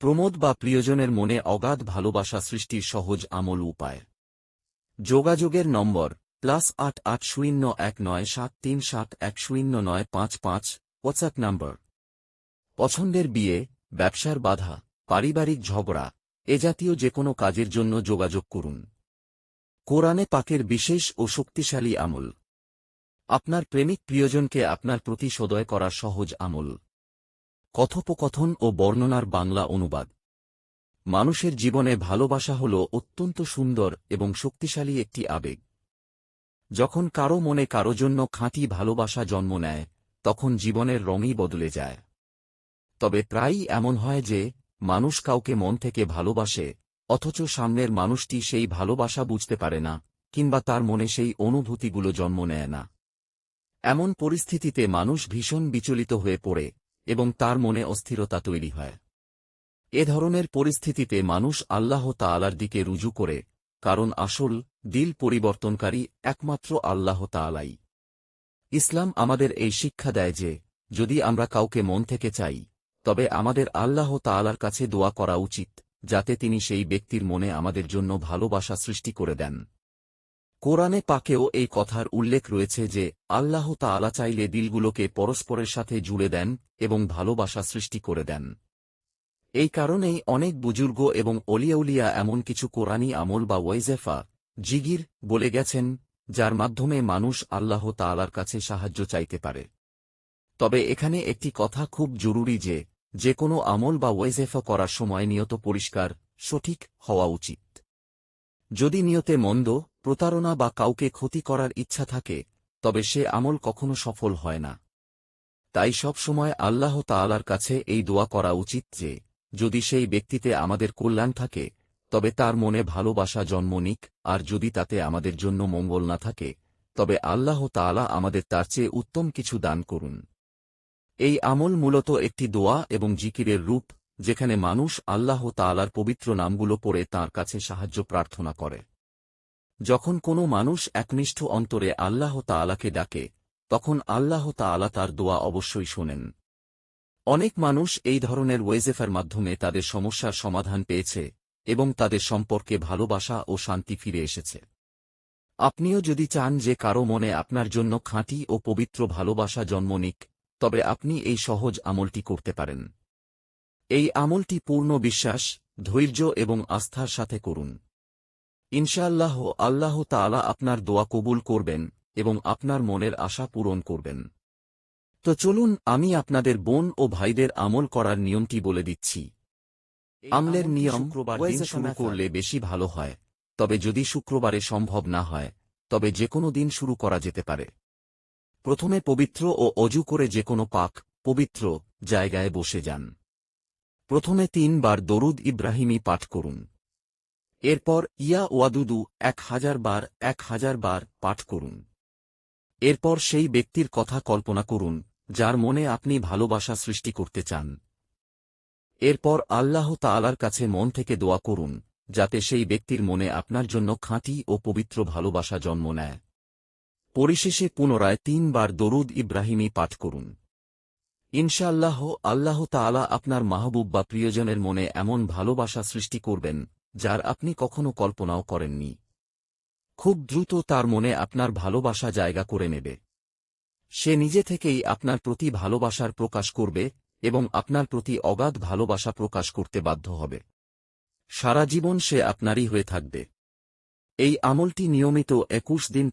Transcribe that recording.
প্রমোদ বা প্রিয়জনের মনে অগাধ ভালোবাসা সৃষ্টির সহজ আমল উপায়। যোগাযোগের নম্বর +88019737109555 হোয়াটসঅ্যাপ নম্বর। পছন্দের বিয়ে, ব্যবসার বাধা, পারিবারিক ঝগড়া এ জাতীয় যে কোনো কাজের জন্য যোগাযোগ করুন। কোরআনে পাকের বিশেষ ও শক্তিশালী আমল। আপনার প্রেমিক প্রিয়জনকে আপনার প্রতি সদয় করার সহজ আমল। কথোপকথন ও বর্ণনার বাংলা অনুবাদ। মানুষের জীবনে ভালোবাসা হল অত্যন্ত সুন্দর এবং শক্তিশালী একটি আবেগ। যখন কারো মনে কারো জন্য খাঁটি ভালোবাসা জন্ম নেয়, তখন জীবনের রঙই বদলে যায়। তবে প্রায়ই এমন হয় যে মানুষ কাউকে মন থেকে ভালোবাসে, অথচ সামনের মানুষটি সেই ভালোবাসা বুঝতে পারে না, কিংবা তার মনে সেই অনুভূতিগুলো জন্ম নেয় না। এমন পরিস্থিতিতে মানুষ ভীষণ বিচলিত হয়ে পড়ে এবং তার মনে অস্থিরতা তৈরি হয়। এ ধরনের পরিস্থিতিতে মানুষ আল্লাহ তাআলার দিকে রুজু করে, কারণ আসল দিল পরিবর্তনকারী একমাত্র আল্লাহ তাআলাই। ইসলাম আমাদের এই শিক্ষা দেয় যে যদি আমরা কাউকে মন থেকে চাই, তবে আমাদের আল্লাহ তাআলার কাছে দোয়া করা উচিত, যাতে তিনি সেই ব্যক্তির মনে আমাদের জন্য ভালোবাসা সৃষ্টি করে দেন। কোরআনে পাকেও এই কথার উল্লেখ রয়েছে যে আল্লাহ তাআলা চাইলে দিলগুলোকে পরস্পরের সাথে জুড়ে দেন এবং ভালোবাসা সৃষ্টি করে দেন। এই কারণেই অনেক বুজুর্গ এবং অলিয়াউলিয়া এমন কিছু কোরআনী আমল বা ওয়াইজেফা জিগির বলে গেছেন, যার মাধ্যমে মানুষ আল্লাহ তাআলার কাছে সাহায্য চাইতে পারে। তবে এখানে একটি কথা খুব জরুরি যে কোনো আমল বা ওয়াইজেফা করার সময় নিয়ত পরিষ্কার, সঠিক হওয়া উচিত। যদি নিয়তে মন্দ, প্রতারণা বা কাউকে ক্ষতি করার ইচ্ছা থাকে, তবে সে আমল কখনো সফল হয় না। তাই সব সময় আল্লাহ তাআলার কাছে এই দোয়া করা উচিত যে যদি সেই ব্যক্তিতে আমাদের কল্যাণ থাকে, তবে তার মনে ভালোবাসা জন্ম নিক, আর যদি তাতে আমাদের জন্য মঙ্গল না থাকে, তবে আল্লাহ তাআলা আমাদের তার চেয়ে উত্তম কিছু দান করুন। এই আমল মূলত একটি দোয়া এবং জিকিরের রূপ, যেখানে মানুষ আল্লাহ তাআলার পবিত্র নামগুলো পড়ে তাঁর কাছে সাহায্য প্রার্থনা করে। যখন কোনো মানুষ একনিষ্ঠ অন্তরে আল্লাহ তাআলাকে ডাকে, তখন আল্লাহ তাআলা তার দোয়া অবশ্যই শোনেন। অনেক মানুষ এই ধরনের ওয়াইজেফার মাধ্যমে তাদের সমস্যার সমাধান পেয়েছে এবং তাদের সম্পর্কে ভালোবাসা ও শান্তি ফিরে এসেছে। আপনিও যদি চান যে কারো মনে আপনার জন্য খাঁটি ও পবিত্র ভালোবাসা জন্ম নিক, তবে আপনি এই সহজ আমলটি করতে পারেন। এই আমলটি পূর্ণ বিশ্বাস, ধৈর্য এবং আস্থার সাথে করুন। ইনশাআল্লাহ আল্লাহ তাআলা আপনার দোয়া কবুল করবেন এবং আপনার মনের আশা পূরণ করবেন। তো চলুন আমি আপনাদের বোন ও ভাইদের আমল করার নিয়মটি বলে দিচ্ছি। আমলের নিয়ম: শুক্রবার দিন শুরু করলে বেশি ভালো হয়, তবে যদি শুক্রবারে সম্ভব না হয়, তবে যে কোনো দিন শুরু করা যেতে পারে। প্রথমে পবিত্র ও অজু করে যে কোনো পাক, পবিত্র জায়গায় বসে যান। প্রথমে 3 বার দরুদ ইব্রাহিমী পাঠ করুন। এরপর ইয়া ওয়াদুদু 1000 বার 1000 বার পাঠ করুন। এরপর সেই ব্যক্তির কথা কল্পনা করুন যার মনে আপনি ভালোবাসা সৃষ্টি করতে চান। এরপর আল্লাহ তাআলার কাছে মন থেকে দোয়া করুন, যাতে সেই ব্যক্তির মনে আপনার জন্য খাঁটি ও পবিত্র ভালোবাসা জন্ম নেয়। পরিশেষে পুনরায় 3 বার দরুদ ইব্রাহিমী পাঠ করুন। ইনশাআল্লাহ আল্লাহ তাআলা আপনার মাহবুব বা প্রিয়জনের মনে এমন ভালোবাসা সৃষ্টি করবেন, যার আপনি কখনো কল্পনাও করেননি। খুব দ্রুত তার মনে আপনার ভালোবাসা জায়গা করে নেবে। সে নিজে থেকেই আপনার প্রতি ভালোবাসার প্রকাশ করবে এবং আপনার প্রতি অগাধ ভালোবাসা প্রকাশ করতে বাধ্য হবে। সারা জীবন সে আপনারই হয়ে থাকবে। এই আমলটি নিয়মিত 21 দিন